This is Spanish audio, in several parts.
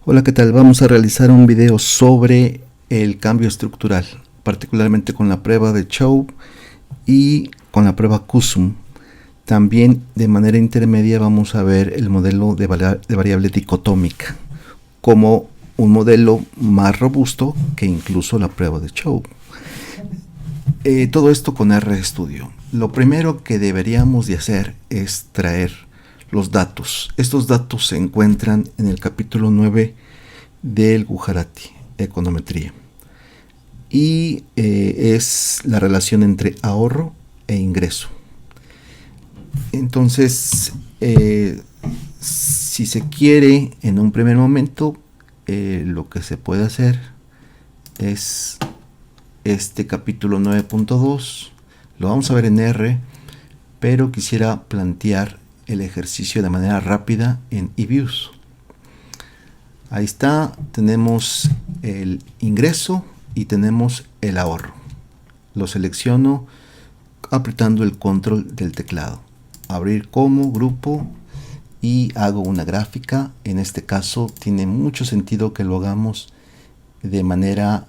Hola, ¿qué tal? Vamos a realizar un video sobre el cambio estructural, particularmente con la prueba de Chow y con la prueba QSUM. También de manera intermedia vamos a ver el modelo de variable dicotómica como un modelo más robusto que incluso la prueba de Chow. Todo esto con RStudio. Lo primero que deberíamos de hacer es traer los datos. Estos datos se encuentran en el capítulo 9 del Gujarati, econometría. Y es la relación entre ahorro e ingreso. Entonces, si se quiere en un primer momento, lo que se puede hacer es este capítulo 9.2. Lo vamos a ver en R, pero quisiera plantear el ejercicio de manera rápida en eViews. Ahí está, tenemos el ingreso y tenemos el ahorro. Lo selecciono apretando el control del teclado. Abrir como grupo y hago una gráfica. En este caso tiene mucho sentido que lo hagamos de manera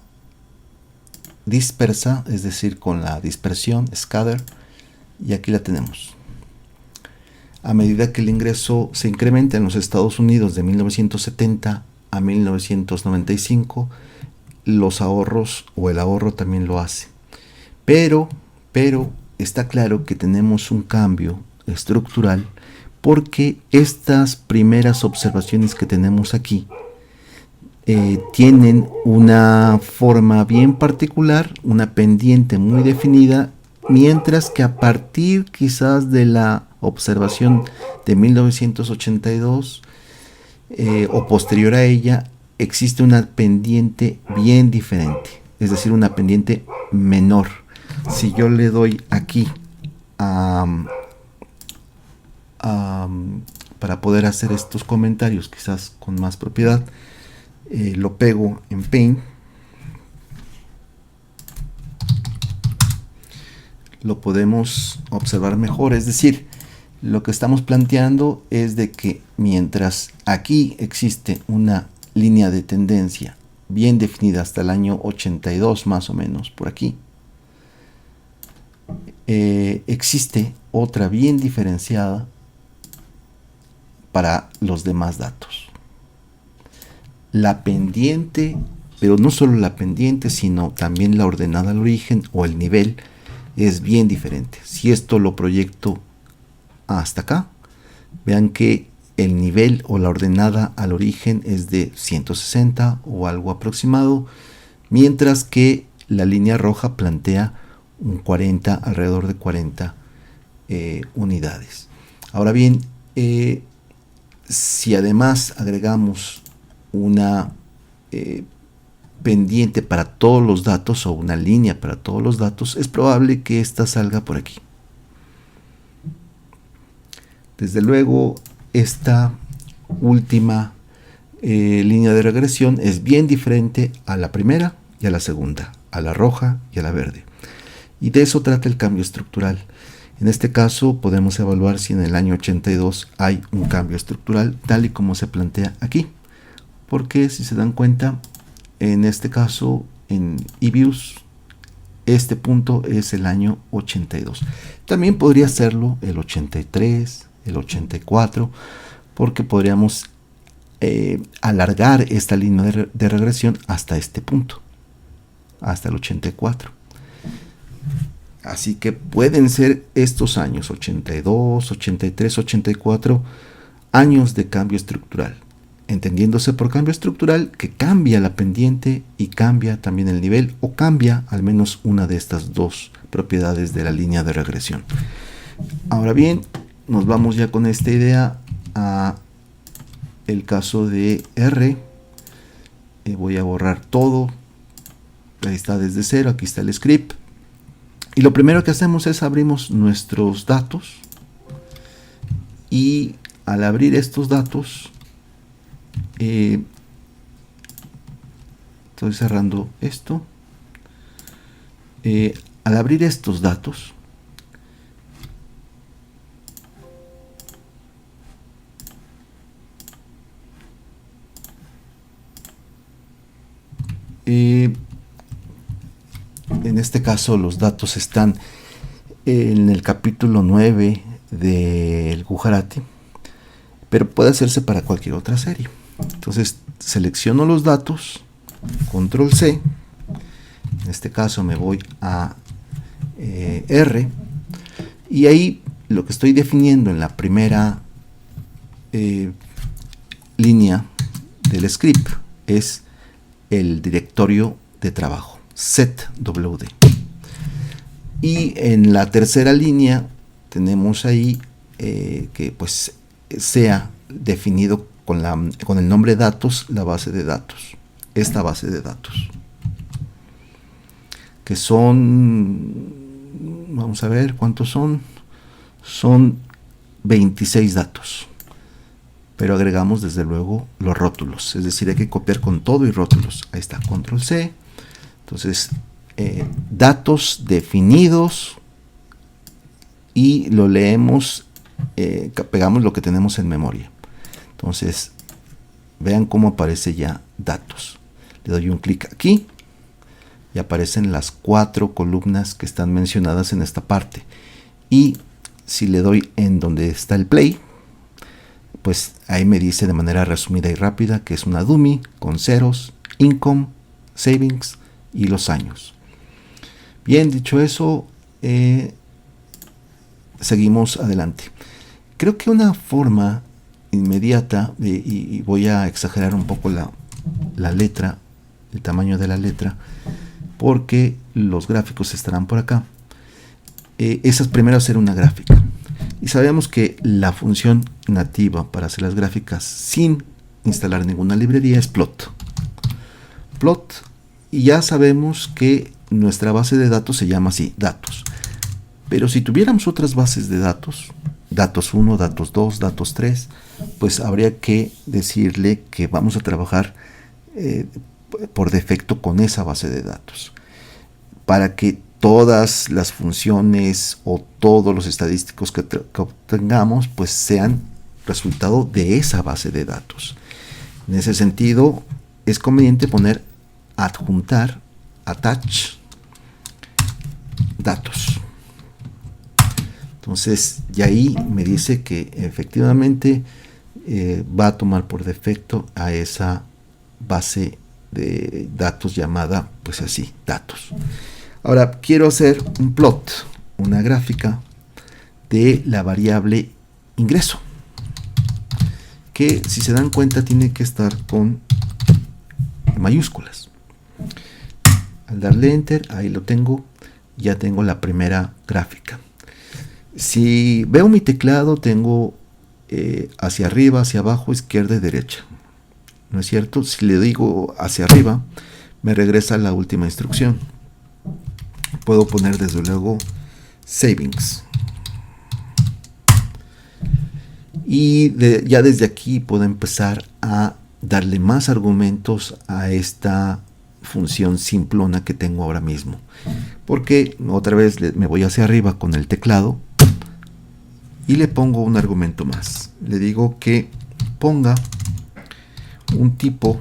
dispersa, es decir, con la dispersión, scatter, y aquí la tenemos. A medida que el ingreso se incrementa en los Estados Unidos de 1970 a 1995, los ahorros o el ahorro también lo hace. Pero está claro que tenemos un cambio estructural porque estas primeras observaciones que tenemos aquí tienen una forma bien particular, una pendiente muy definida, mientras que a partir quizás de la observación de 1982 o posterior a ella existe una pendiente bien diferente, es decir, una pendiente menor. Si yo le doy aquí para poder hacer estos comentarios quizás con más propiedad, lo pego en Paint, lo podemos observar mejor. Es decir, lo que estamos planteando es de que mientras aquí existe una línea de tendencia bien definida hasta el año 82 más o menos, por aquí, existe otra bien diferenciada para los demás datos. La pendiente, pero no solo la pendiente, sino también la ordenada al origen o el nivel es bien diferente. Si esto lo proyecto hasta acá, vean que el nivel o la ordenada al origen es de 160 o algo aproximado, mientras que la línea roja plantea un 40, alrededor de 40 unidades. Ahora bien, si además agregamos una pendiente para todos los datos o una línea para todos los datos, es probable que esta salga por aquí. Desde luego, esta última línea de regresión es bien diferente a la primera y a la segunda, a la roja y a la verde. Y de eso trata el cambio estructural. En este caso podemos evaluar si en el año 82 hay un cambio estructural tal y como se plantea aquí. Porque si se dan cuenta, en este caso en eViews, este punto es el año 82. También podría serlo el 83, el 84, porque podríamos alargar esta línea de regresión hasta este punto, hasta el 84. Así que pueden ser estos años 82, 83, 84 años de cambio estructural, entendiéndose por cambio estructural que cambia la pendiente y cambia también el nivel, o cambia al menos una de estas dos propiedades de la línea de regresión. Ahora bien, nos vamos ya con esta idea a el caso de R. Voy a borrar todo. Ahí está desde cero, aquí está el script. Y lo primero que hacemos es abrimos nuestros datos. Y al abrir estos datos, estoy cerrando esto. Al abrir estos datos, En este caso los datos están en el capítulo 9 del Gujarati, pero puede hacerse para cualquier otra serie. Entonces selecciono los datos, control C, en este caso me voy a R, y ahí lo que estoy definiendo en la primera línea del script es el directorio de trabajo, setwd. Y en la tercera línea tenemos ahí que pues sea definido con el nombre datos la base de datos, esta base de datos, que son, vamos a ver cuántos son 26 datos, pero agregamos desde luego los rótulos, es decir, hay que copiar con todo y rótulos. Ahí está, control C. Entonces datos definidos, y lo leemos, pegamos lo que tenemos en memoria. Entonces vean cómo aparece ya datos. Le doy un clic aquí y aparecen las 4 columnas que están mencionadas en esta parte, y si le doy en donde está el play, pues ahí me dice de manera resumida y rápida que es una dummy con ceros, income, savings y los años. Bien, dicho eso, seguimos adelante. Creo que una forma inmediata, y voy a exagerar un poco la letra, el tamaño de la letra, porque los gráficos estarán por acá. Esa es primero hacer una gráfica. Y sabemos que la función nativa para hacer las gráficas sin instalar ninguna librería es plot. Plot, y ya sabemos que nuestra base de datos se llama así, datos. Pero si tuviéramos otras bases de datos, datos 1, datos 2, datos 3, pues habría que decirle que vamos a trabajar por defecto con esa base de datos, para que todas las funciones o todos los estadísticos que obtengamos pues sean resultado de esa base de datos. En ese sentido es conveniente poner adjuntar, attach datos. Entonces y ahí me dice que efectivamente va a tomar por defecto a esa base de datos llamada pues así, datos. Ahora quiero hacer un plot, una gráfica de la variable ingreso, que si se dan cuenta tiene que estar con mayúsculas. Al darle enter, ahí lo tengo, ya tengo la primera gráfica. Si veo mi teclado, tengo hacia arriba, hacia abajo, izquierda y derecha, ¿no es cierto? Si le digo hacia arriba, me regresa a la última instrucción. Puedo poner desde luego savings, y ya desde aquí puedo empezar a darle más argumentos a esta función simplona que tengo ahora mismo, porque otra vez me voy hacia arriba con el teclado y le pongo un argumento más. Le digo que ponga un tipo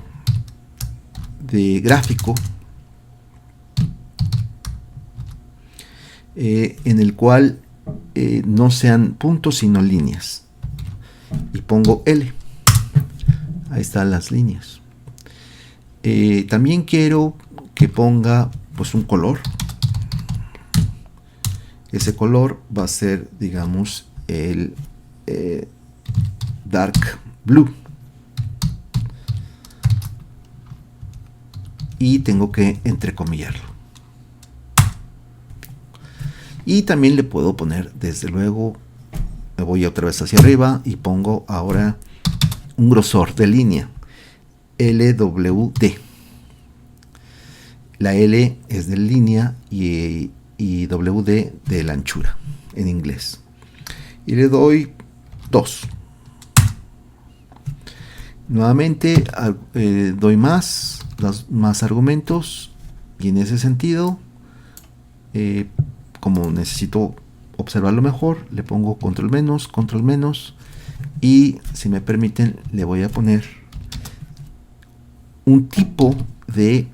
de gráfico en el cual no sean puntos sino líneas, y pongo L. Ahí están las líneas. También quiero que ponga pues un color. Ese color va a ser, digamos, el dark blue, y tengo que entrecomillarlo. Y también le puedo poner, desde luego, me voy otra vez hacia arriba y pongo ahora un grosor de línea, LWD. La L es de línea y WD de la anchura en inglés. Y le doy 2. Nuevamente doy más argumentos, y en ese sentido, como necesito observarlo mejor, le pongo control menos, y si me permiten le voy a poner un tipo de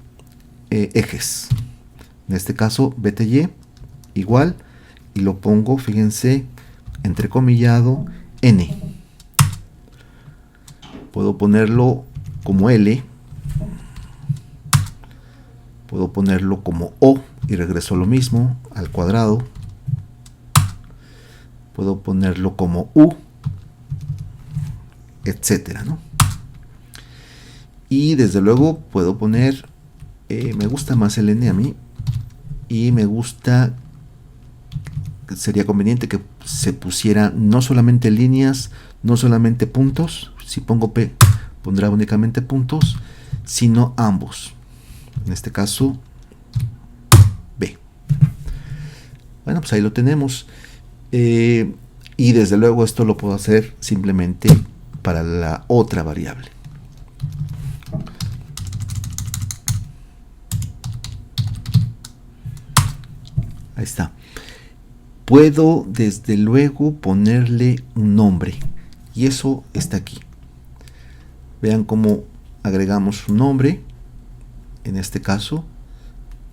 ejes. En este caso BTY igual, y lo pongo, fíjense, entrecomillado N. Puedo ponerlo como L, puedo ponerlo como O y regreso a lo mismo, al cuadrado. Puedo ponerlo como U, etcétera, ¿no? Y desde luego puedo poner, me gusta más el N a mí, y me gusta, sería conveniente que se pusiera no solamente líneas, no solamente puntos. Si pongo P, pondrá únicamente puntos, sino ambos. En este caso, B. Bueno, pues ahí lo tenemos. Y desde luego esto lo puedo hacer simplemente para la otra variable. Ahí está. Puedo desde luego ponerle un nombre, y eso está aquí. Vean cómo agregamos un nombre, en este caso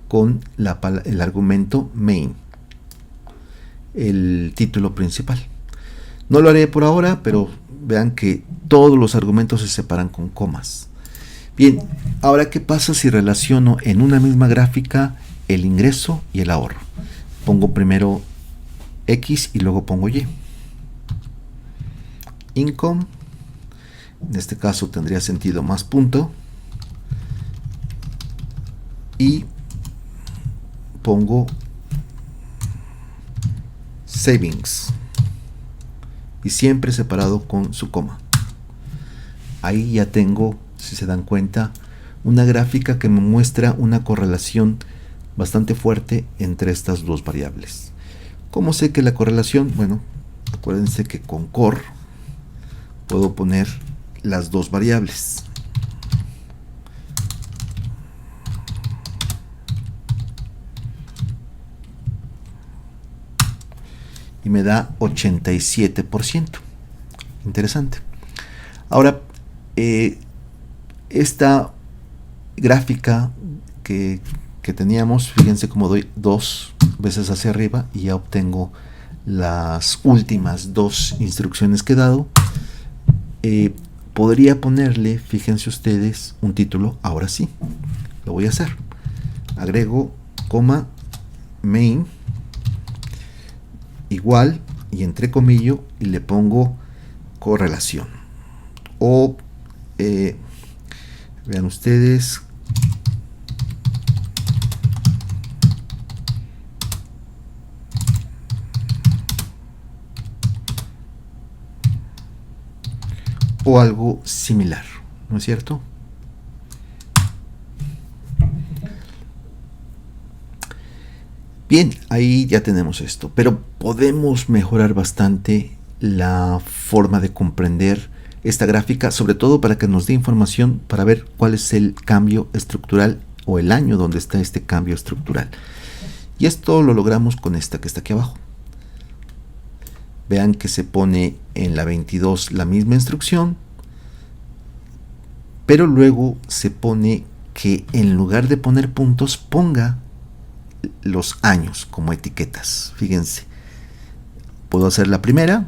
con el argumento main, el título principal. No lo haré por ahora, pero vean que todos los argumentos se separan con comas. Bien, ahora ¿qué pasa si relaciono en una misma gráfica el ingreso y el ahorro? Pongo primero X y luego pongo Y. Income, en este caso tendría sentido más punto, y pongo savings, y siempre separado con su coma. Ahí ya tengo, si se dan cuenta, una gráfica que me muestra una correlación bastante fuerte entre estas dos variables. ¿Cómo sé que la correlación? Bueno, acuérdense que con core puedo poner las dos variables. Y me da 87%. Interesante. Ahora, esta gráfica que teníamos, fíjense cómo doy 2 veces hacia arriba y ya obtengo las últimas 2 instrucciones que he dado. Podría ponerle, fíjense ustedes, un título. Ahora sí, lo voy a hacer. Agrego coma main igual y entre comillas y le pongo correlación, o vean ustedes, o algo similar, ¿no es cierto? Bien, ahí ya tenemos esto, pero podemos mejorar bastante la forma de comprender esta gráfica, sobre todo para que nos dé información para ver cuál es el cambio estructural o el año donde está este cambio estructural. Y esto lo logramos con esta que está aquí abajo. Vean que se pone en la 22 la misma instrucción, pero luego se pone que en lugar de poner puntos ponga los años como etiquetas. Fíjense, puedo hacer la primera,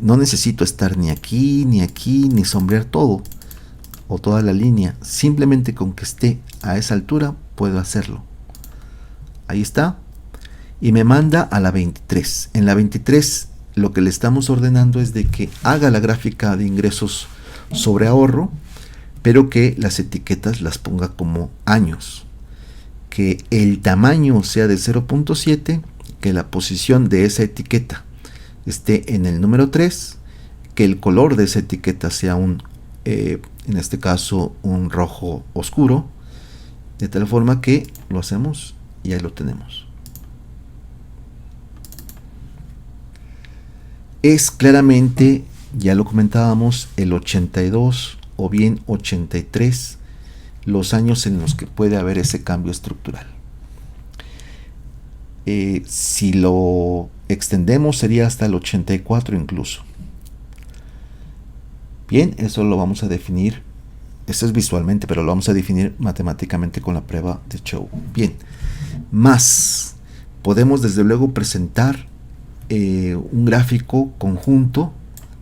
no necesito estar ni aquí, ni sombrear todo o toda la línea, simplemente con que esté a esa altura puedo hacerlo. Ahí está, y me manda a la 23. En la 23 lo que le estamos ordenando es de que haga la gráfica de ingresos sobre ahorro, pero que las etiquetas las ponga como años, que el tamaño sea de 0.7, que la posición de esa etiqueta esté en el número 3, que el color de esa etiqueta sea en este caso un rojo oscuro, de tal forma que lo hacemos y ahí lo tenemos. Es claramente, ya lo comentábamos, el 82 o bien 83 los años en los que puede haber ese cambio estructural. Si lo extendemos sería hasta el 84 incluso. Bien, eso lo vamos a definir Esto es visualmente, pero lo vamos a definir matemáticamente con la prueba de Chow. Bien, más podemos desde luego presentar un gráfico conjunto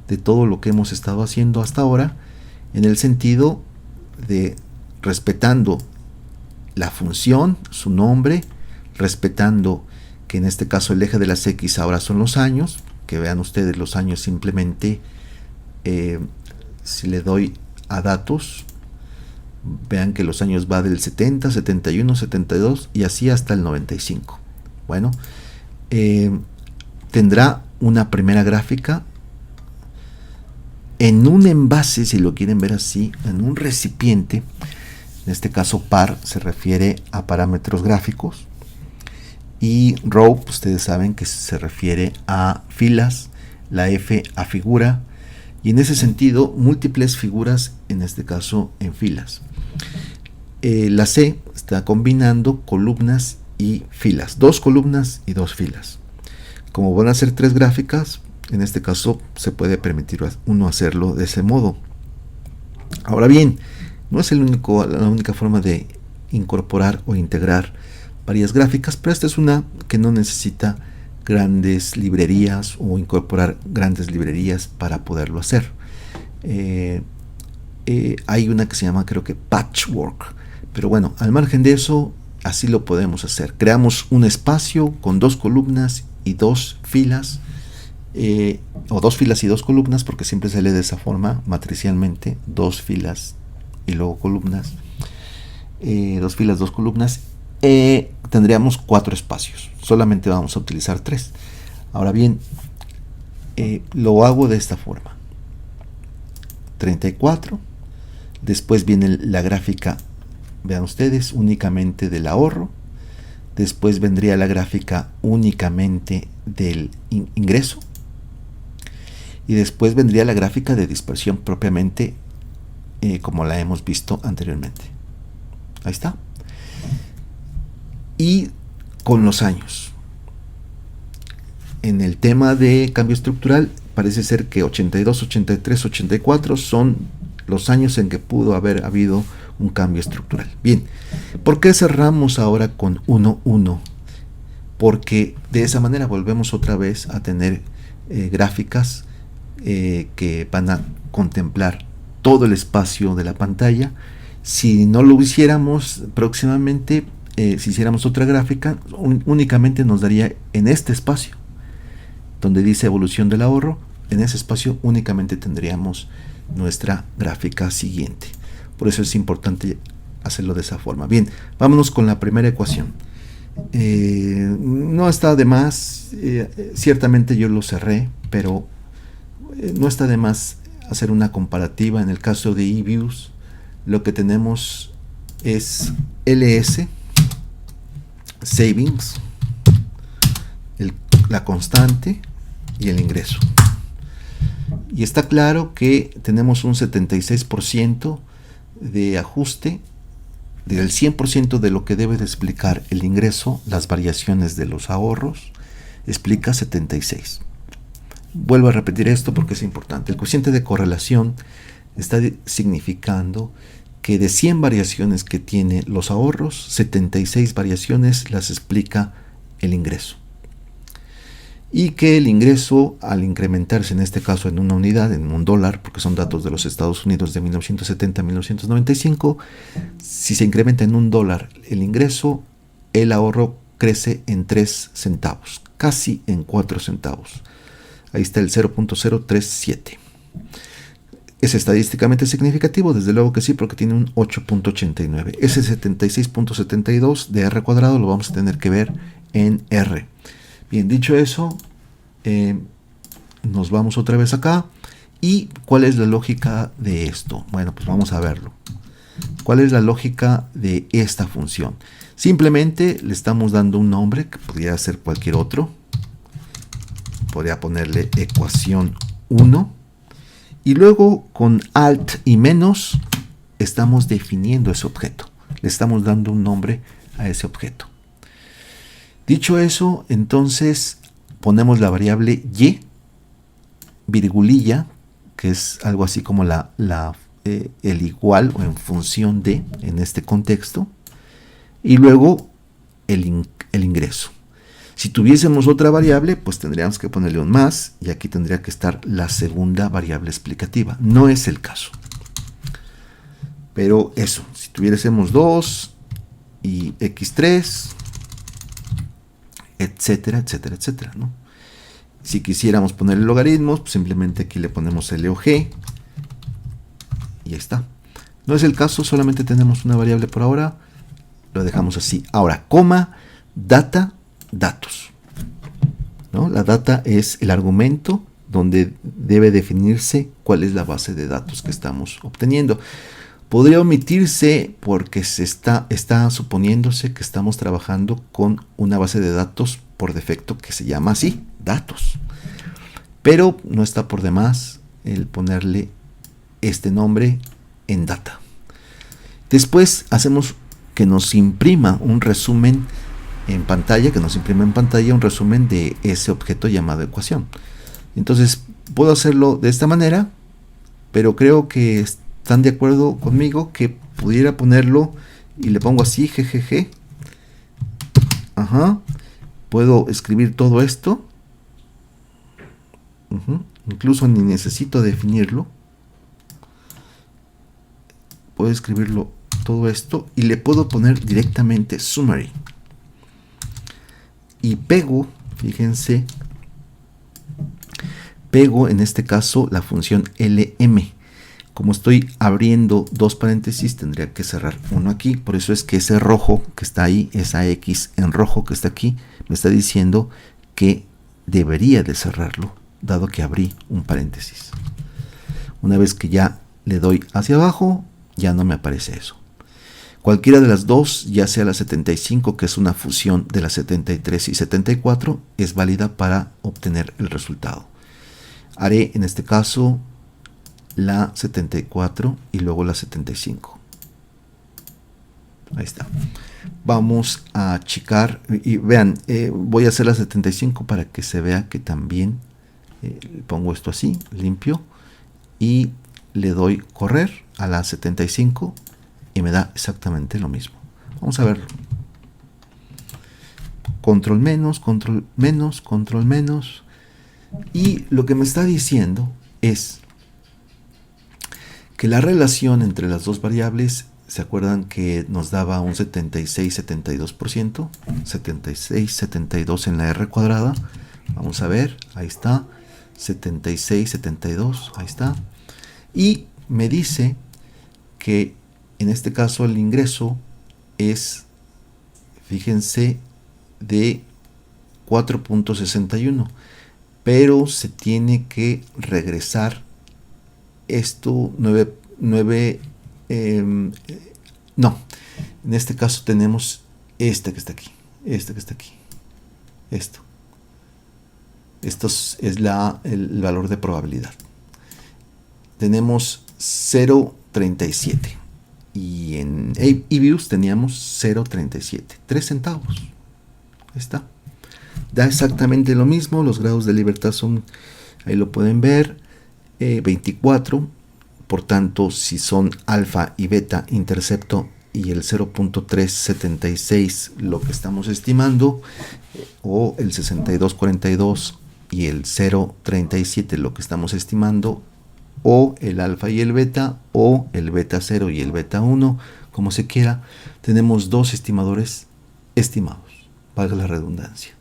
de todo lo que hemos estado haciendo hasta ahora, en el sentido de respetando la función, su nombre, respetando que en este caso el eje de las X ahora son los años, que vean ustedes los años simplemente, si le doy a datos, vean que los años va del 70, 71, 72 y así hasta el 95. Bueno, tendrá una primera gráfica en un envase, si lo quieren ver así, en un recipiente. En este caso par se refiere a parámetros gráficos y row, ustedes saben que se refiere a filas, la F a figura, y en ese sentido múltiples figuras, en este caso en filas. La C está combinando columnas y filas, 2 columnas y 2 filas. Como van a ser 3 gráficas, en este caso se puede permitir uno hacerlo de ese modo. Ahora bien, no es la única forma de incorporar o integrar varias gráficas, pero esta es una que no necesita grandes librerías o incorporar grandes librerías para poderlo hacer. Hay una que se llama, creo que Patchwork, pero bueno, al margen de eso, así lo podemos hacer. Creamos un espacio con 2 columnas y 2 filas, o 2 filas y 2 columnas, porque siempre se lee de esa forma matricialmente, 2 filas y luego columnas, 2 filas, 2 columnas. Tendríamos 4 espacios, solamente vamos a utilizar 3. Ahora bien, lo hago de esta forma: 34, después viene la gráfica, vean ustedes, únicamente del ahorro, después vendría la gráfica únicamente del ingreso, y después vendría la gráfica de dispersión propiamente, como la hemos visto anteriormente. Ahí está. Y con los años, en el tema de cambio estructural, parece ser que 82, 83, 84 son los años en que pudo haber habido un cambio estructural. Bien, ¿por qué cerramos ahora con 1, 1? Porque de esa manera volvemos otra vez a tener gráficas que van a contemplar todo el espacio de la pantalla. Si no lo hiciéramos próximamente, si hiciéramos otra gráfica, únicamente nos daría en este espacio donde dice evolución del ahorro. En ese espacio únicamente tendríamos nuestra gráfica siguiente. Por eso es importante hacerlo de esa forma. Bien, vámonos con la primera ecuación. No está de más, ciertamente yo lo cerré, pero no está de más hacer una comparativa. En el caso de eViews, lo que tenemos es LS, savings, la constante y el ingreso. Y está claro que tenemos un 76% de ajuste del 100% de lo que debe de explicar el ingreso. Las variaciones de los ahorros explica 76. Vuelvo a repetir esto porque es importante. El cociente de correlación está significando que de 100 variaciones que tiene los ahorros, 76 variaciones las explica el ingreso. Y que el ingreso, al incrementarse en este caso en una unidad, en un dólar, porque son datos de los Estados Unidos de 1970 a 1995, si se incrementa en un dólar el ingreso, el ahorro crece en 3 centavos, casi en 4 centavos. Ahí está el 0.037. ¿Es estadísticamente significativo? Desde luego que sí, porque tiene un 8.89. Ese 76.72 de R cuadrado lo vamos a tener que ver en R. Bien, dicho eso, nos vamos otra vez acá. ¿Y cuál es la lógica de esto? Bueno, pues vamos a verlo. ¿Cuál es la lógica de esta función? Simplemente le estamos dando un nombre que podría ser cualquier otro. Podría ponerle ecuación 1. Y luego con alt y menos estamos definiendo ese objeto. Le estamos dando un nombre a ese objeto. Dicho eso, entonces ponemos la variable y, virgulilla, que es algo así como la el igual o en función de en este contexto, y luego el ingreso. Si tuviésemos otra variable, pues tendríamos que ponerle un más, y aquí tendría que estar la segunda variable explicativa. No es el caso. Pero eso, si tuviésemos 2 y x3, etcétera, etcétera, etcétera, ¿no? Si quisiéramos ponerle logaritmos, pues simplemente aquí le ponemos L o G, y ahí está. No es el caso, solamente tenemos una variable por ahora, lo dejamos así. Ahora, coma, data, datos, ¿no? La data es el argumento donde debe definirse cuál es la base de datos que estamos obteniendo. Podría omitirse porque está suponiéndose que estamos trabajando con una base de datos por defecto que se llama así, datos. Pero no está por demás el ponerle este nombre en data. Después hacemos que nos imprima un resumen en pantalla, un resumen de ese objeto llamado ecuación. Entonces puedo hacerlo de esta manera, pero creo que están de acuerdo conmigo que pudiera ponerlo y le pongo así, GGG. Ajá. Puedo escribir todo esto. Incluso ni necesito definirlo. Puedo escribirlo todo esto y le puedo poner directamente summary. Y pego, fíjense, pego en este caso la función LM. Como estoy abriendo dos paréntesis, tendría que cerrar uno aquí. Por eso es que ese rojo que está ahí, esa X en rojo que está aquí, me está diciendo que debería de cerrarlo, dado que abrí un paréntesis. Una vez que ya le doy hacia abajo, ya no me aparece eso. Cualquiera de las dos, ya sea la 75, que es una fusión de las 73 y 74, es válida para obtener el resultado. Haré en este caso la 74 y luego la 75. Ahí está. Vamos a achicar y vean, voy a hacer la 75 para que se vea que también pongo esto así, limpio, y le doy correr a la 75 y me da exactamente lo mismo. Vamos a verlo. Control menos, control menos, control menos, y lo que me está diciendo es que la relación entre las dos variables, ¿se acuerdan que nos daba un 76-72%? 76-72 en la R cuadrada. Vamos a ver, ahí está. 76-72, ahí está. Y me dice que en este caso el ingreso es, fíjense, de 4.61. Pero se tiene que regresar esto 9, no, en este caso tenemos este que está aquí, esto es el valor de probabilidad. Tenemos 0.37 y en eViews teníamos 0.37, 3 centavos. Ahí está, da exactamente lo mismo. Los grados de libertad son, ahí lo pueden ver, 24. Por tanto, si son alfa y beta intercepto y el 0.376 lo que estamos estimando, o el 6242 y el 0.37 lo que estamos estimando, o el alfa y el beta, o el beta 0 y el beta 1, como se quiera, tenemos dos estimadores estimados, valga la redundancia.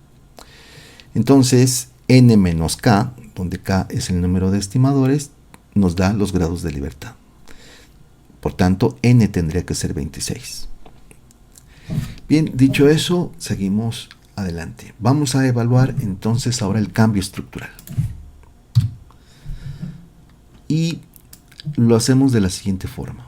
Entonces, n menos k, donde k es el número de estimadores, nos da los grados de libertad. Por tanto, n tendría que ser 26. Bien, dicho eso, seguimos adelante. Vamos a evaluar entonces ahora el cambio estructural. Y lo hacemos de la siguiente forma.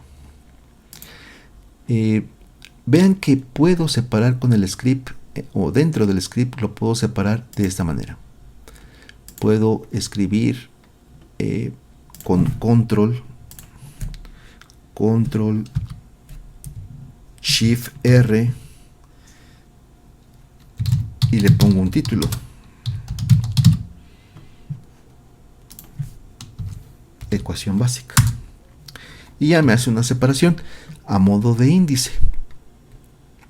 Vean que puedo separar con el script, o dentro del script lo puedo separar de esta manera. Puedo escribir con control shift R y le pongo un título. Ecuación básica. y ya me hace una separación a modo de índice.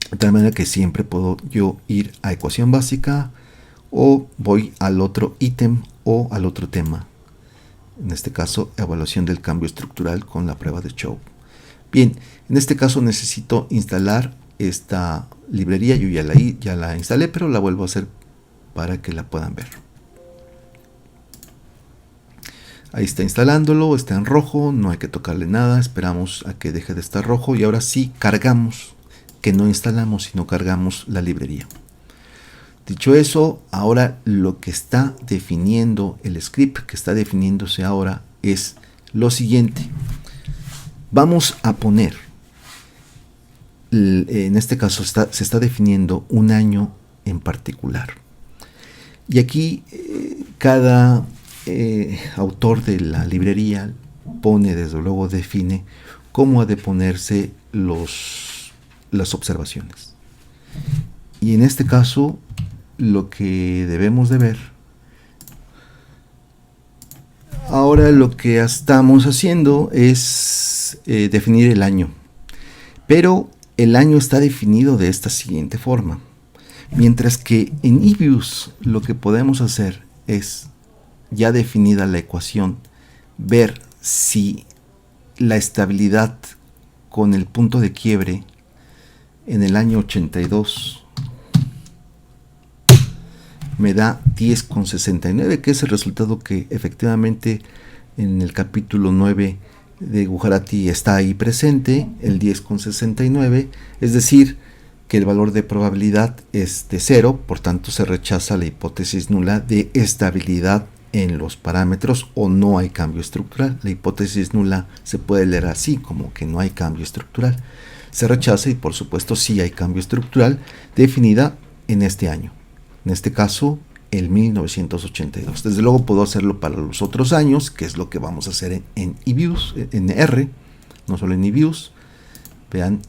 De tal manera que siempre puedo yo ir a ecuación básica o voy al otro ítem o al otro tema. En este caso, evaluación del cambio estructural con la prueba de Chow. Bien, en este caso necesito instalar esta librería. Yo ya la instalé, pero la vuelvo a hacer para que la puedan ver. Ahí está instalándolo, está en rojo, no hay que tocarle nada, esperamos a que deje de estar rojo y ahora sí cargamos, que no instalamos sino cargamos la librería. Dicho eso, ahora lo que está definiendo el script que está definiéndose ahora es lo siguiente. Vamos a poner, en este caso se está definiendo un año en particular. Y aquí cada autor de la librería pone, desde luego define cómo ha de ponerse las observaciones. Y en este caso lo que debemos de ver, ahora lo que estamos haciendo es definir el año, pero el año está definido de esta siguiente forma, mientras que en eViews lo que podemos hacer es, ya definida la ecuación, ver si la estabilidad con el punto de quiebre en el año 82 me da 10,69, que es el resultado que efectivamente en el capítulo 9 de Gujarati está ahí presente, el 10,69, es decir, que el valor de probabilidad es de 0, por tanto se rechaza la hipótesis nula de estabilidad en los parámetros o no hay cambio estructural. La hipótesis nula se puede leer así, como que no hay cambio estructural. Se rechaza y por supuesto sí hay cambio estructural definida en este año. En este caso, el 1982. Desde luego puedo hacerlo para los otros años, que es lo que vamos a hacer en eViews, en R, no solo en eViews. Vean,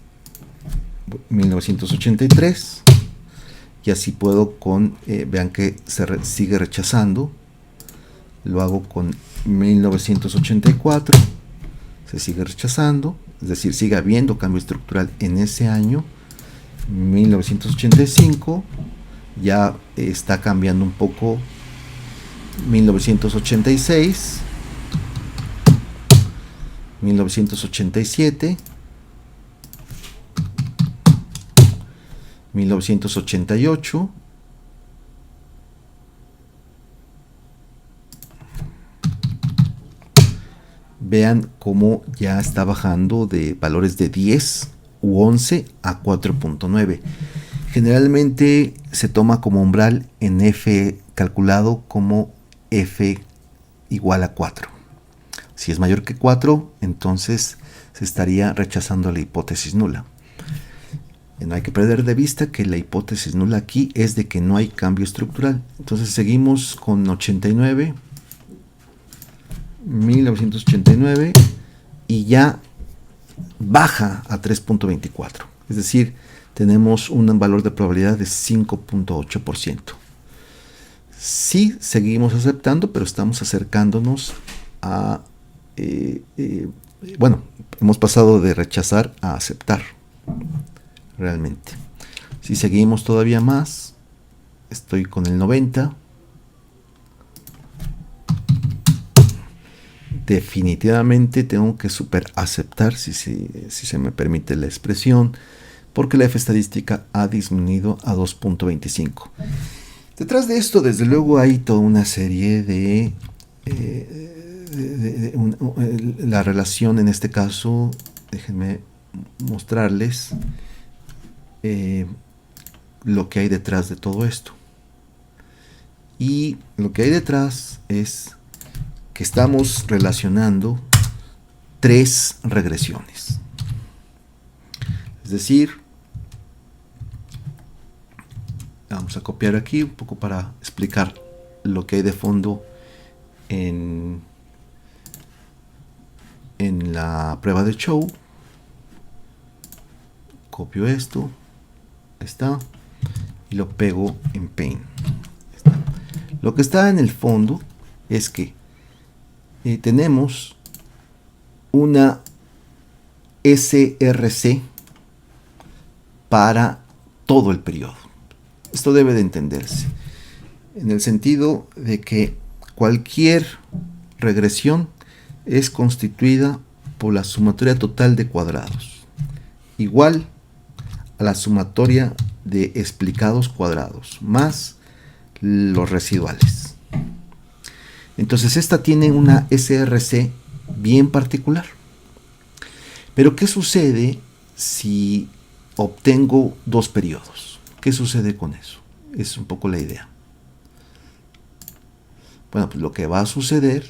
1983. Y así puedo con, vean que sigue rechazando. Lo hago con 1984. Se sigue rechazando. Es decir, sigue habiendo cambio estructural en ese año. 1985. Ya está cambiando un poco. 1986, 1987, 1988, vean cómo ya está bajando de valores de 10 u 11 a 4.9. Generalmente se toma como umbral en F calculado como F igual a 4. Si es mayor que 4, entonces se estaría rechazando la hipótesis nula. No hay que perder de vista que la hipótesis nula aquí es de que no hay cambio estructural. Entonces seguimos con 89, 1989 y ya baja a 3.24. Es decir, tenemos un valor de probabilidad de 5.8%. Sí, seguimos aceptando, pero estamos acercándonos a... bueno, hemos pasado de rechazar a aceptar, realmente. Si seguimos todavía más, estoy con el 90. Definitivamente tengo que super aceptar, si se me permite la expresión, porque la F estadística ha disminuido a 2.25. Detrás de esto, desde luego, hay toda una serie de... la relación, en este caso, déjenme mostrarles lo que hay detrás de todo esto. Y lo que hay detrás es que estamos relacionando 3 regresiones. Es decir, vamos a copiar aquí un poco para explicar lo que hay de fondo en la prueba de Chow. Copio esto, ahí está, y lo pego en Paint. Lo que está en el fondo es que tenemos una SRC para todo el periodo. Esto debe de entenderse en el sentido de que cualquier regresión es constituida por la sumatoria total de cuadrados igual a la sumatoria de explicados cuadrados más los residuales. Entonces esta tiene una SRC bien particular. Pero ¿qué sucede si obtengo dos periodos? ¿Qué sucede con eso? Es un poco la idea. Bueno, pues lo que va a suceder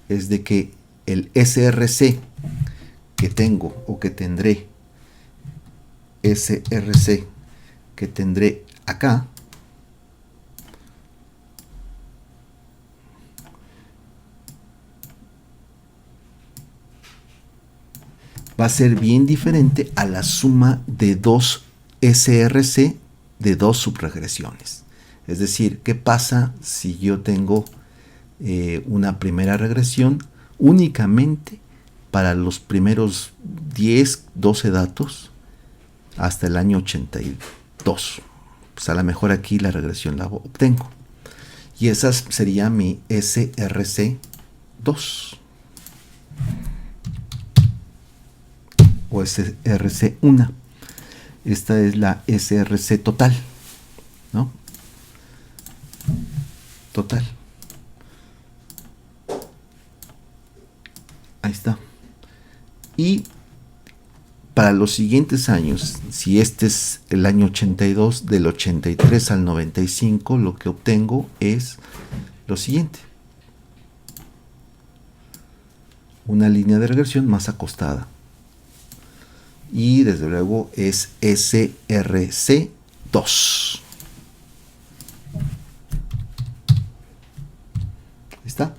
es de que el SRC que tengo o que tendré, SRC que tendré acá, va a ser bien diferente a la suma de dos SRC de dos subregresiones. Es decir, ¿qué pasa si yo tengo una primera regresión únicamente para los primeros 10, 12 datos hasta el año 82? Pues a lo mejor aquí la regresión la obtengo. Y esa sería mi SRC2. O SRC1. Esta es la SRC total, ¿no? Total. Ahí está. Y para los siguientes años, si este es el año 82, del 83 al 95, lo que obtengo es lo siguiente. Una línea de regresión más acostada. Y desde luego es SRC2. ¿Está?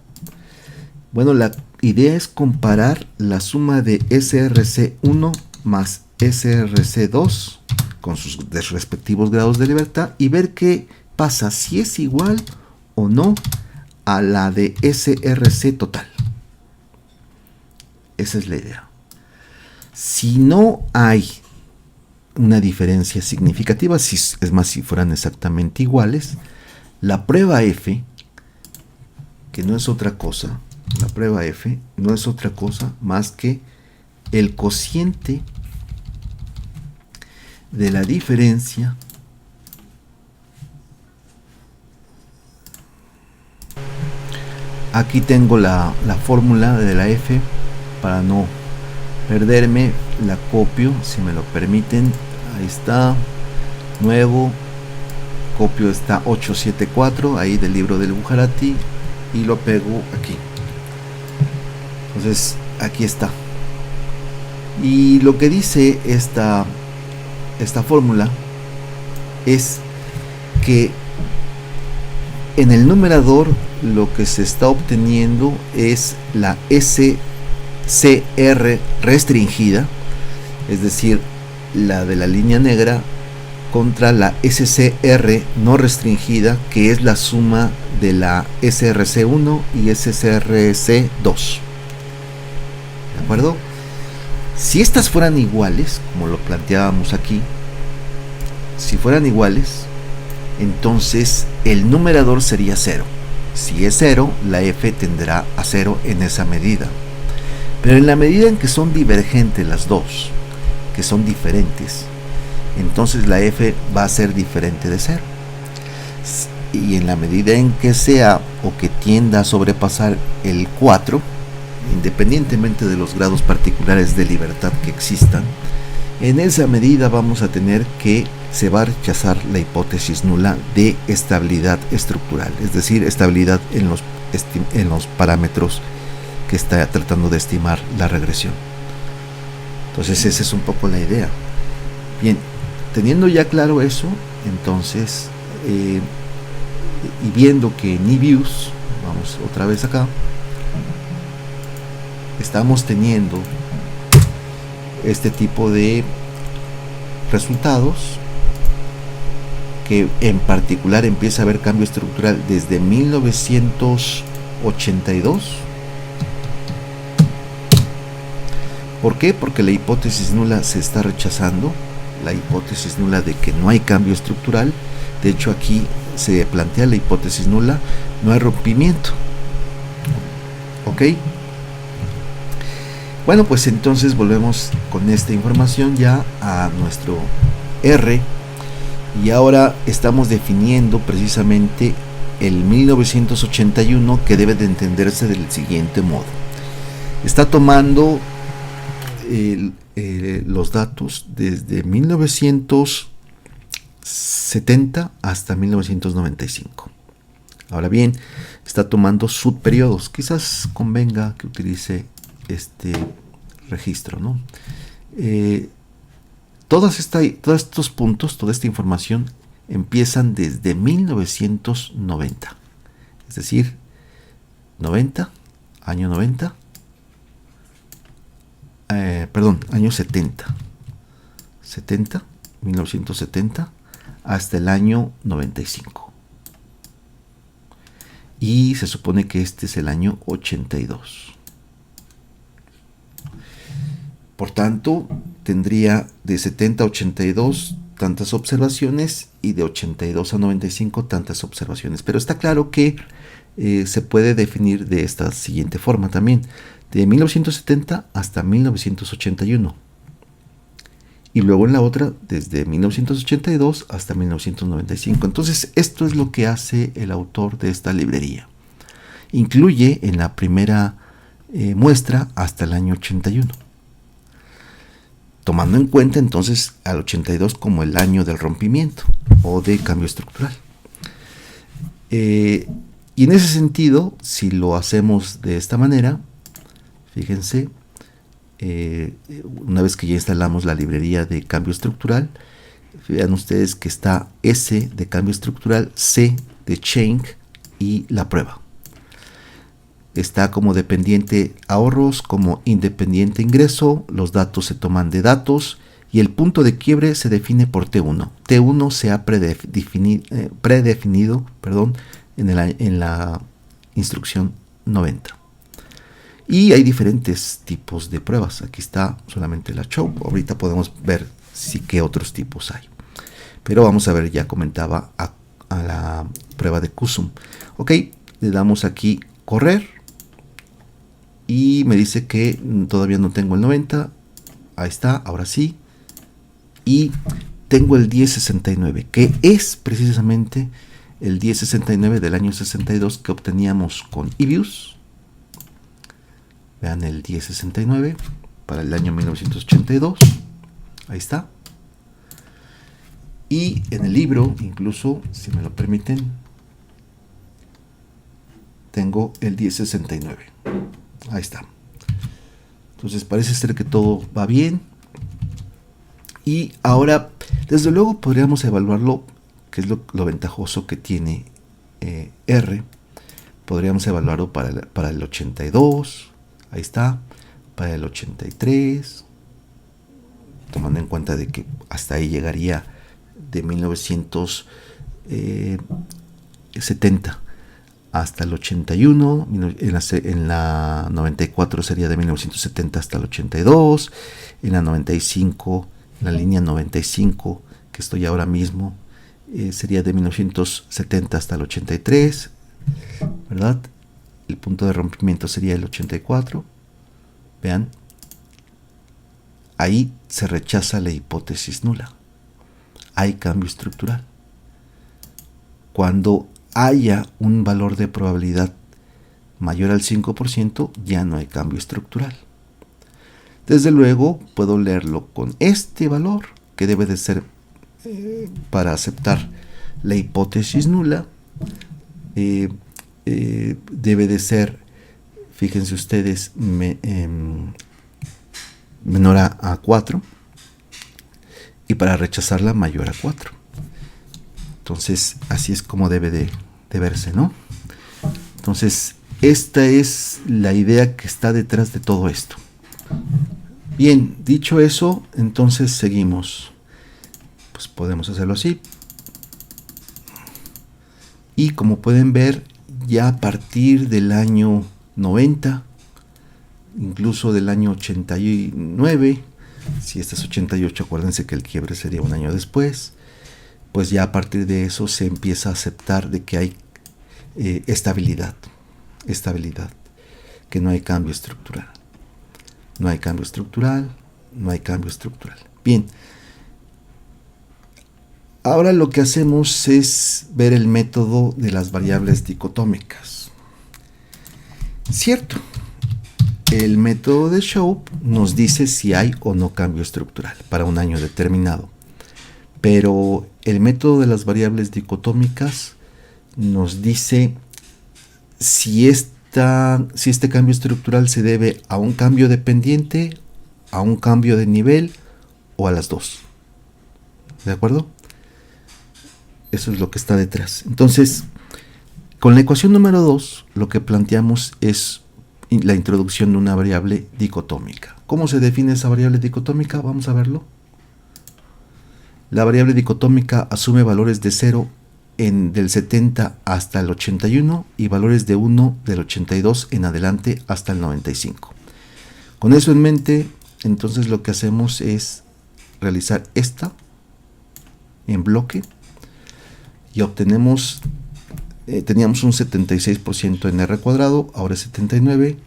Bueno, la idea es comparar la suma de SRC1 más SRC2 con sus respectivos grados de libertad y ver qué pasa, si es igual o no a la de SRC total. Esa es la idea. Si no hay una diferencia significativa, es más, si fueran exactamente iguales, la prueba F, que no es otra cosa, la prueba F no es otra cosa más que el cociente de la diferencia aquí tengo la fórmula de la F para no perderme, la copio si me lo permiten. Ahí está, nuevo, copio esta 874 ahí del libro del Bujarati y lo pego aquí. Entonces aquí está, y lo que dice esta fórmula es que en el numerador lo que se está obteniendo es la SCR restringida, es decir, la de la línea negra, contra la SCR no restringida, que es la suma de la SRC1 y SRC2. ¿De acuerdo? Si estas fueran iguales, como lo planteábamos aquí, si fueran iguales, entonces el numerador sería 0. Si es 0, la F tendrá a 0 en esa medida. Pero en la medida en que son divergentes las dos, que son diferentes, entonces la F va a ser diferente de 0. Y en la medida en que sea o que tienda a sobrepasar el 4, independientemente de los grados particulares de libertad que existan, en esa medida vamos a tener que se va a rechazar la hipótesis nula de estabilidad estructural, es decir, estabilidad en los parámetros que está tratando de estimar la regresión. Entonces esa es un poco la idea. Bien, teniendo ya claro eso, entonces y viendo que Nibius, vamos otra vez acá, estamos teniendo este tipo de resultados, que en particular empieza a haber cambio estructural desde 1982, ¿Por qué? Porque la hipótesis nula se está rechazando, la hipótesis nula de que no hay cambio estructural. De hecho, aquí se plantea la hipótesis nula, no hay rompimiento. ¿Ok? Bueno, pues entonces volvemos con esta información ya a nuestro R, y ahora estamos definiendo precisamente el 1981, que debe de entenderse del siguiente modo. Está tomando los datos desde 1970 hasta 1995. Ahora bien, está tomando subperiodos. Quizás convenga que utilice este registro, ¿no? Todos estos puntos, toda esta información empiezan desde 1990. Es decir, 90, año 90, año 70. 1970 hasta el año 95. Y se supone que este es el año 82. Por tanto, tendría de 70 a 82 tantas observaciones y de 82 a 95 tantas observaciones. Pero está claro que se puede definir de esta siguiente forma también. De 1970 hasta 1981. Y luego en la otra, desde 1982 hasta 1995. Entonces, esto es lo que hace el autor de esta librería. Incluye en la primera muestra hasta el año 81. Tomando en cuenta entonces al 82 como el año del rompimiento o de cambio estructural. Y en ese sentido, si lo hacemos de esta manera, fíjense, una vez que ya instalamos la librería de cambio estructural, vean ustedes que está S de cambio estructural, C de change y la prueba. Está como dependiente ahorros, como independiente ingreso, los datos se toman de datos y el punto de quiebre se define por T1. T1 se ha predefinido en la instrucción 90. Y hay diferentes tipos de pruebas. Aquí está solamente la show. Ahorita podemos ver qué otros tipos hay. Pero vamos a ver, ya comentaba a la prueba de Kusum. Ok, le damos aquí correr. Y me dice que todavía no tengo el 90. Ahí está, ahora sí. Y tengo el 1069, que es precisamente el 1069 del año 62 que obteníamos con eViews. Vean el 1069 para el año 1982. Ahí está. Y en el libro, incluso, si me lo permiten, tengo el 1069. Ahí está. Entonces parece ser que todo va bien. Y ahora, desde luego, podríamos evaluarlo, que es lo ventajoso que tiene R. Podríamos evaluarlo para el 82. Ahí está. Para el 83. Tomando en cuenta de que hasta ahí llegaría de 1970 hasta el 81, en la 94 sería de 1970 hasta el 82, en la 95, en la línea 95, que estoy ahora mismo, sería de 1970 hasta el 83, ¿verdad? El punto de rompimiento sería el 84, vean, ahí se rechaza la hipótesis nula, hay cambio estructural. Cuando haya un valor de probabilidad mayor al 5%, ya no hay cambio estructural. Desde luego, puedo leerlo con este valor, que debe de ser para aceptar la hipótesis nula. Debe de ser, fíjense ustedes, menor a 4, y para rechazarla mayor a 4. Entonces, así es como debe de verse, ¿no? Entonces, esta es la idea que está detrás de todo esto. Bien, dicho eso, entonces seguimos. Pues podemos hacerlo así. Y como pueden ver, ya a partir del año 90, incluso del año 89. Si este es 88, acuérdense que el quiebre sería un año después. Pues ya a partir de eso se empieza a aceptar de que hay estabilidad, que no hay cambio estructural. No hay cambio estructural. Bien. Ahora lo que hacemos es ver el método de las variables dicotómicas. Cierto, el método de Shoup nos dice si hay o no cambio estructural para un año determinado. Pero el método de las variables dicotómicas nos dice si este cambio estructural se debe a un cambio dependiente, a un cambio de nivel o a las dos. ¿De acuerdo? Eso es lo que está detrás. Entonces, con la ecuación número 2, lo que planteamos es la introducción de una variable dicotómica. ¿Cómo se define esa variable dicotómica? Vamos a verlo. La variable dicotómica asume valores de 0 del 70 hasta el 81 y valores de 1 del 82 en adelante hasta el 95. Con eso en mente, entonces lo que hacemos es realizar esta en bloque y obtenemos, teníamos un 76% en R cuadrado, ahora es 79.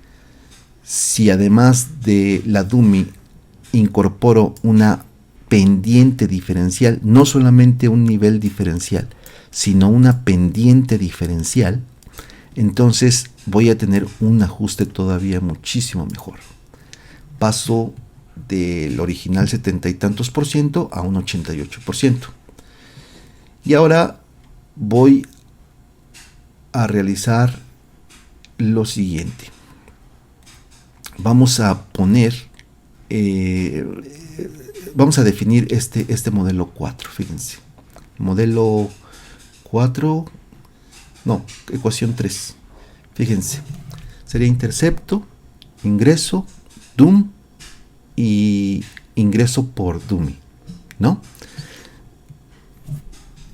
Si además de la dummy incorporo una pendiente diferencial, no solamente un nivel diferencial, sino una pendiente diferencial, entonces voy a tener un ajuste todavía muchísimo mejor. Paso del original 70 y tantos por ciento a un 88%. Y ahora voy a realizar lo siguiente. Vamos a poner, vamos a definir este modelo 4, fíjense. Modelo 4, no, ecuación 3. Fíjense, sería intercepto, ingreso, DUM y ingreso por dummy, ¿no?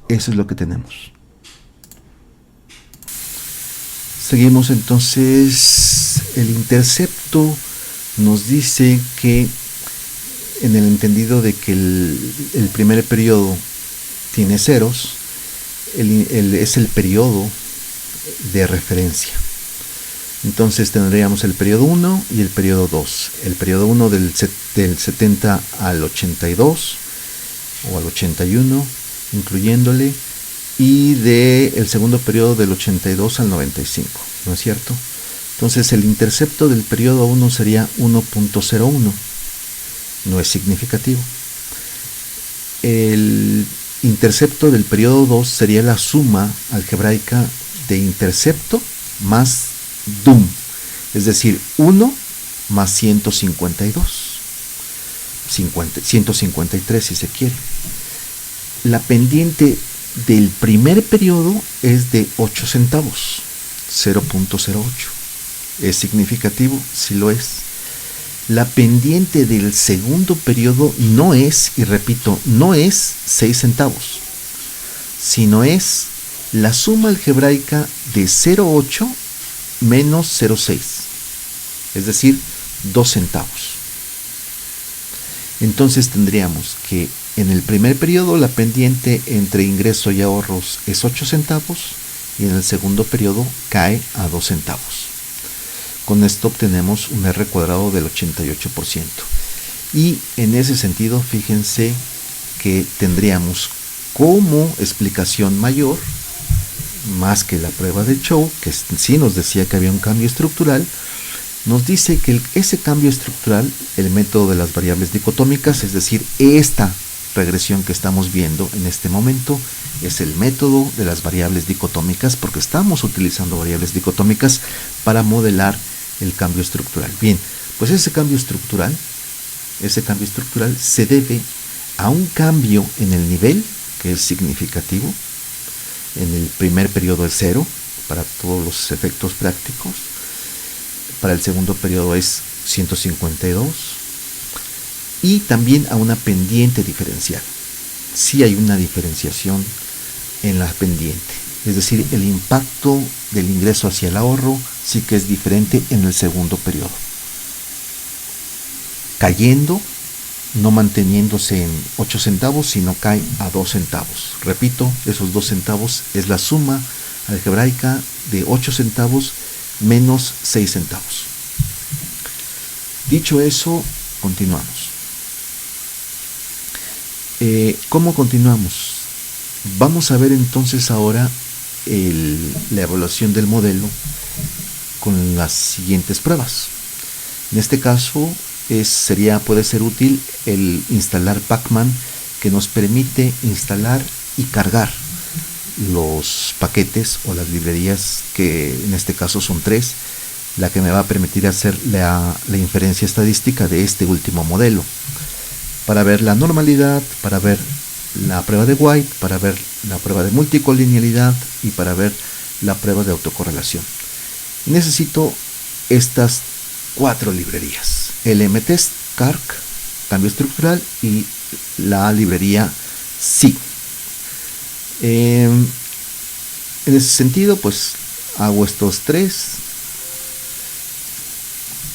Eso es lo que tenemos. Seguimos entonces. El intercepto nos dice que en el entendido de que el primer periodo tiene ceros, es el periodo de referencia. Entonces tendríamos el periodo 1 y el periodo 2. El periodo 1 del 70 al 82 o al 81, incluyéndole, y del segundo periodo del 82 al 95, ¿no es cierto? Entonces el intercepto del periodo 1 sería 1.01, no es significativo. El intercepto del periodo 2 sería la suma algebraica de intercepto más DUM, es decir, 1 más 152, 153 si se quiere. La pendiente del primer periodo es de 8 centavos, 0.08. ¿Es significativo? Sí lo es. La pendiente del segundo periodo no es, y repito, no es 6 centavos, sino es la suma algebraica de 0.8 menos 0.6, es decir, 2 centavos. Entonces tendríamos que en el primer periodo la pendiente entre ingreso y ahorros es 8 centavos y en el segundo periodo cae a 2 centavos. Con esto obtenemos un R cuadrado del 88%. Y en ese sentido, fíjense que tendríamos como explicación mayor, más que la prueba de Shoup, que sí nos decía que había un cambio estructural, nos dice que ese cambio estructural, el método de las variables dicotómicas, es decir, esta regresión que estamos viendo en este momento, es el método de las variables dicotómicas, porque estamos utilizando variables dicotómicas para modelar el cambio estructural. Bien, pues ese cambio estructural se debe a un cambio en el nivel, que es significativo. En el primer periodo es 0 para todos los efectos prácticos. Para el segundo periodo es 152. Y también a una pendiente diferencial. Sí hay una diferenciación en la pendiente. Es decir, el impacto del ingreso hacia el ahorro sí que es diferente en el segundo periodo. cayendo, no manteniéndose en 8 centavos, sino cae a 2 centavos. Repito, esos 2 centavos es la suma algebraica de 8 centavos menos 6 centavos. Dicho eso, continuamos. ¿Cómo continuamos? Vamos a ver entonces ahora la evaluación del modelo con las siguientes pruebas. En este caso puede ser útil el instalar Pacman, que nos permite instalar y cargar los paquetes o las librerías, que en este caso son 3, la que me va a permitir hacer la inferencia estadística de este último modelo, para ver la normalidad, para ver la prueba de White, para ver la prueba de multicolinealidad y para ver la prueba de autocorrelación. Necesito estas 4 librerías: LMTest, CARC, cambio estructural, y la librería SI. En ese sentido, pues hago estos 3.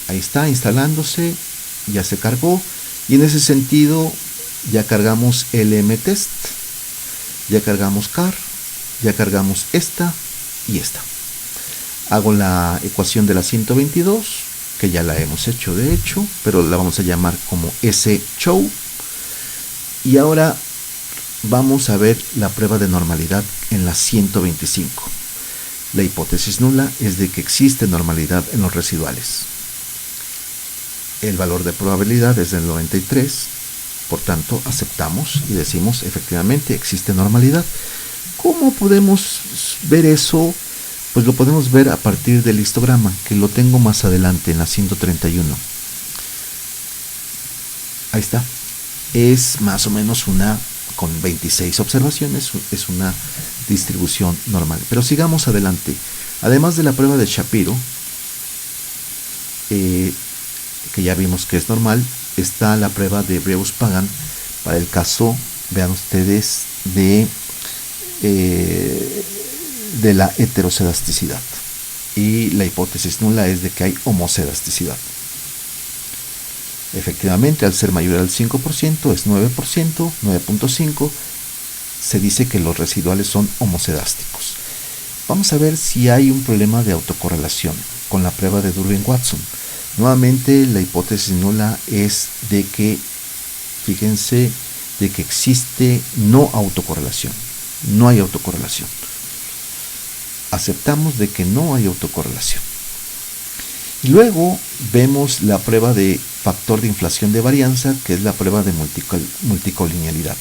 Ahí está instalándose, ya se cargó, y en ese sentido ya cargamos LMTest, ya cargamos CAR, ya cargamos esta y esta. Hago la ecuación de la 122, que ya la hemos hecho de hecho, pero la vamos a llamar como S-show. Y ahora vamos a ver la prueba de normalidad en la 125. La hipótesis nula es de que existe normalidad en los residuales. El valor de probabilidad es del 93, por tanto aceptamos y decimos efectivamente existe normalidad. ¿Cómo podemos ver eso? Pues lo podemos ver a partir del histograma, que lo tengo más adelante en la 131. Ahí está. Es más o menos con 26 observaciones, es una distribución normal. Pero sigamos adelante. Además de la prueba de Shapiro, que ya vimos que es normal, está la prueba de Breus-Pagan para el caso, vean ustedes, de la heterocedasticidad, y la hipótesis nula es de que hay homocedasticidad. Efectivamente, al ser mayor al 5%, es 9%, 9.5, se dice que los residuales son homocedásticos. Vamos a ver si hay un problema de autocorrelación con la prueba de Durbin-Watson. Nuevamente, la hipótesis nula es de que, fíjense, de que existe no autocorrelación. No hay autocorrelación. Aceptamos de que no hay autocorrelación. Y luego vemos la prueba de factor de inflación de varianza, que es la prueba de multicolinealidad.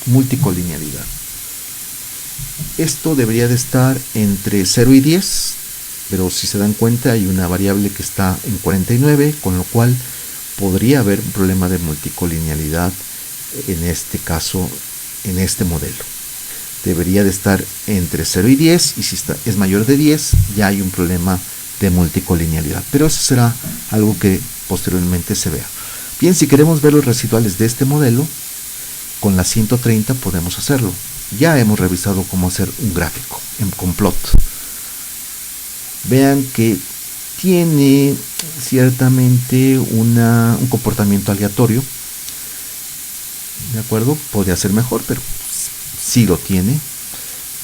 Esto debería de estar entre 0 y 10, pero si se dan cuenta hay una variable que está en 49, con lo cual podría haber un problema de multicolinealidad en este caso, en este modelo. Debería de estar entre 0 y 10, y si es mayor de 10 ya hay un problema de multicolinealidad, pero eso será algo que posteriormente se vea. Bien, si queremos ver los residuales de este modelo, con la 130 podemos hacerlo. Ya hemos revisado cómo hacer un gráfico con plot. Vean que tiene ciertamente un comportamiento aleatorio, ¿de acuerdo? Podría ser mejor, pero sí lo tiene.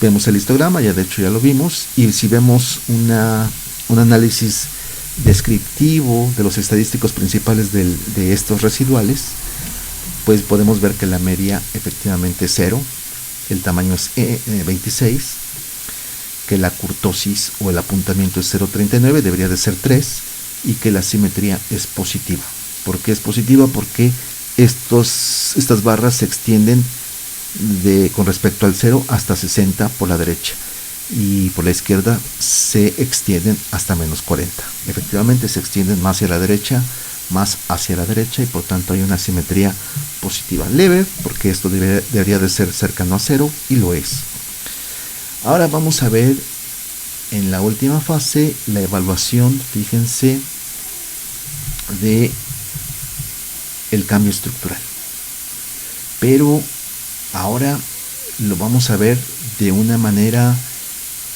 Vemos el histograma, ya de hecho ya lo vimos, y si vemos un análisis descriptivo de los estadísticos principales de estos residuales, pues podemos ver que la media efectivamente es 0, el tamaño es 26, que la curtosis o el apuntamiento es 0.39, debería de ser 3, y que la simetría es positiva. ¿Por qué es positiva? Porque estas barras se extienden con respecto al 0 hasta 60 por la derecha, y por la izquierda se extienden hasta menos 40. Efectivamente se extienden más hacia la derecha, y por tanto hay una simetría positiva leve, porque esto debería de ser cercano a 0, y lo es. Ahora vamos a ver en la última fase la evaluación, fíjense, de el cambio estructural, pero ahora lo vamos a ver de una manera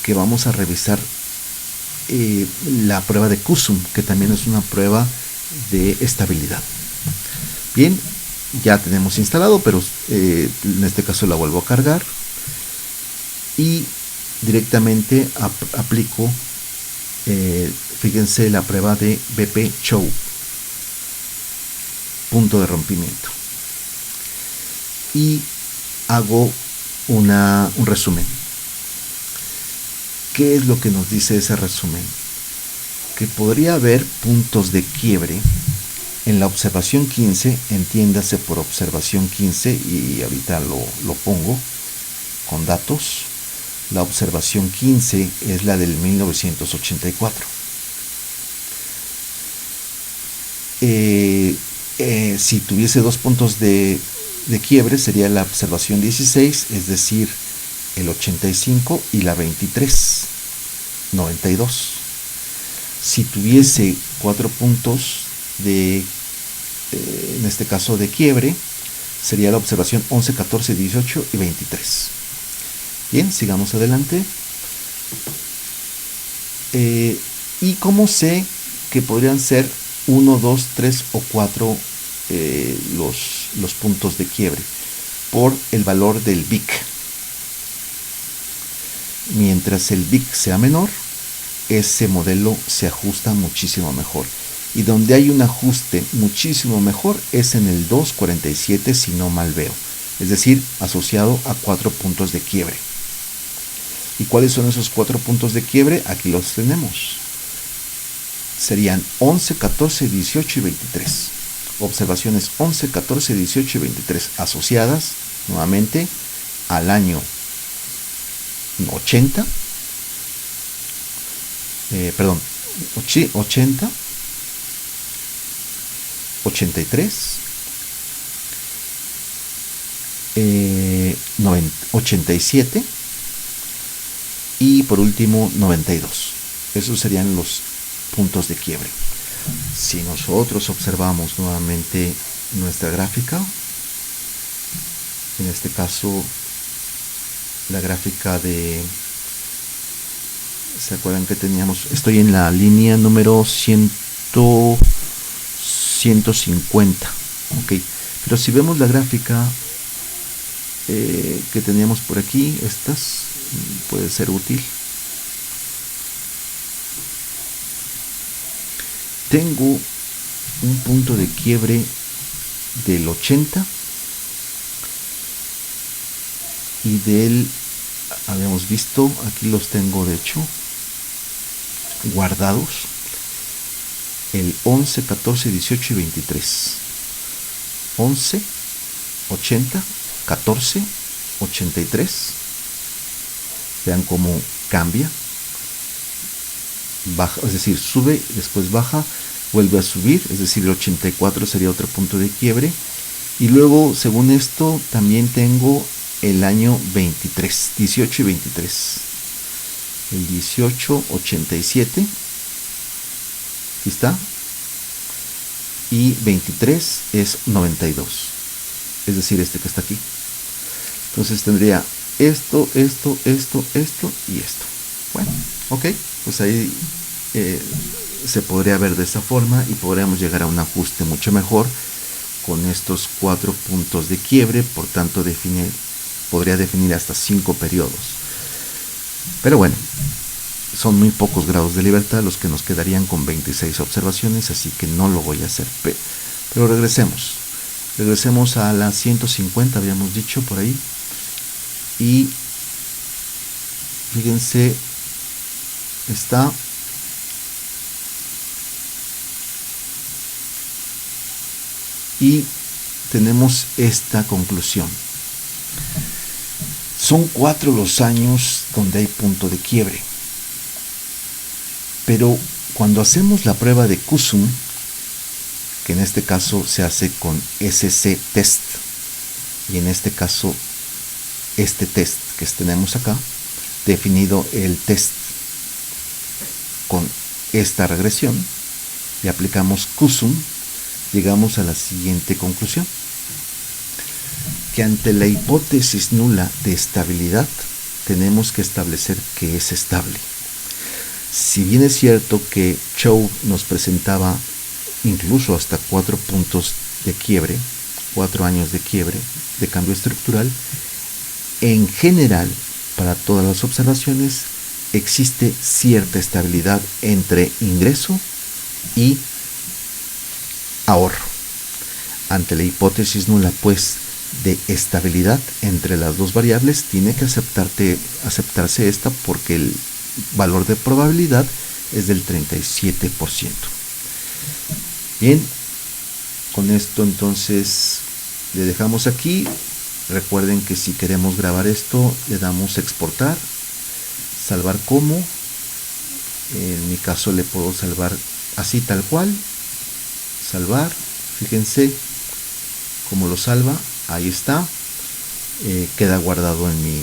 que vamos a revisar la prueba de Kusum, que también es una prueba de estabilidad. Bien, ya tenemos instalado, pero en este caso la vuelvo a cargar y directamente aplico, fíjense, la prueba de BP Show, punto de rompimiento, y hago un resumen. ¿Qué es lo que nos dice ese resumen? Que podría haber puntos de quiebre en la observación 15, entiéndase por observación 15, y ahorita lo pongo con datos. La observación 15 es la del 1984. Si tuviese dos puntos de quiebre, sería la observación 16, es decir, el 85 y la 23, 92. Si tuviese 4 puntos de, en este caso de quiebre, sería la observación 11, 14, 18 y 23. Bien, sigamos adelante. ¿Y cómo sé que podrían ser 1, 2, 3 o 4 los puntos de quiebre? Por el valor del BIC. Mientras el BIC sea menor, ese modelo se ajusta muchísimo mejor. Y donde hay un ajuste muchísimo mejor es en el 247, si no mal veo. Es decir, asociado a 4 puntos de quiebre. ¿Y cuáles son esos 4 puntos de quiebre? Aquí los tenemos. Serían 11, 14, 18 y 23. Observaciones 11, 14, 18 y 23 asociadas nuevamente al año 80, 80, 83, 87 y por último 92. Esos serían los puntos de quiebre. Si nosotros observamos nuevamente nuestra gráfica, en este caso la gráfica de, ¿se acuerdan que teníamos? Estoy en la línea número 150, ok, pero si vemos la gráfica que teníamos por aquí, estas puede ser útil. Tengo un punto de quiebre del 80 y del, habíamos visto, aquí los tengo de hecho guardados, el 11, 14, 18 y 23. 11, 80, 14, 83. Vean cómo cambia, baja, es decir, sube, después baja, vuelve a subir, es decir, el 84 sería otro punto de quiebre. Y luego, según esto, también tengo el año 23, 18 y 23. El 18, 87, aquí está, y 23 es 92, es decir, este que está aquí. Entonces tendría esto, esto, esto, esto y esto. Bueno, ok, pues ahí se podría ver de esa forma y podríamos llegar a un ajuste mucho mejor con estos 4 puntos de quiebre. Por tanto, podría definir hasta 5 periodos. Pero bueno, son muy pocos grados de libertad los que nos quedarían con 26 observaciones, así que no lo voy a hacer. Pero regresemos a la 150, habíamos dicho por ahí. Y fíjense, está y tenemos esta conclusión. Son 4 los años donde hay punto de quiebre, pero cuando hacemos la prueba de Kusum, que en este caso se hace con SC test, y en este caso este test que tenemos acá, definido el test con esta regresión, y aplicamos Kusum, llegamos a la siguiente conclusión: que ante la hipótesis nula de estabilidad tenemos que establecer que es estable. Si bien es cierto que Chow nos presentaba incluso hasta 4 puntos de quiebre, 4 años de quiebre, de cambio estructural, en general, para todas las observaciones, existe cierta estabilidad entre ingreso y ahorro. Ante la hipótesis nula, pues, de estabilidad entre las dos variables, tiene que aceptarse esta, porque el valor de probabilidad es del 37%. Bien, con esto entonces le dejamos aquí. Recuerden que si queremos grabar esto, le damos exportar, salvar como. En mi caso le puedo salvar así tal cual, salvar. Fíjense cómo lo salva, ahí está. Queda guardado en mi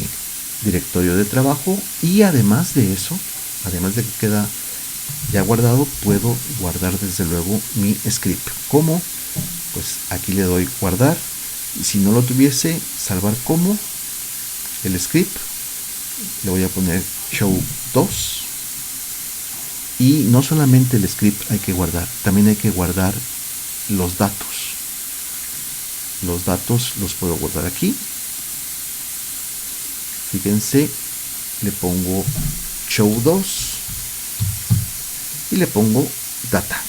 directorio de trabajo, y además de eso, además de que queda ya guardado, puedo guardar desde luego mi script. ¿Cómo? Pues aquí le doy guardar, y si no lo tuviese, salvar como el script, le voy a poner show 2, y no solamente el script hay que guardar, también hay que guardar los datos. Los datos los puedo guardar aquí. Fíjense, le pongo show 2 y le pongo data.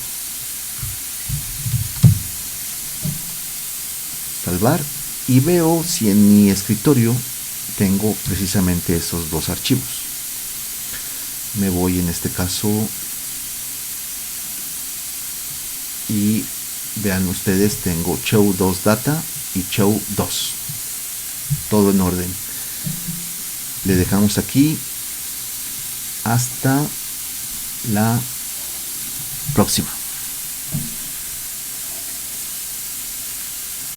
Salvar, y veo si en mi escritorio tengo precisamente esos dos archivos. Me voy en este caso y vean ustedes, tengo show 2 data y show 2, todo en orden. Le dejamos aquí hasta la próxima.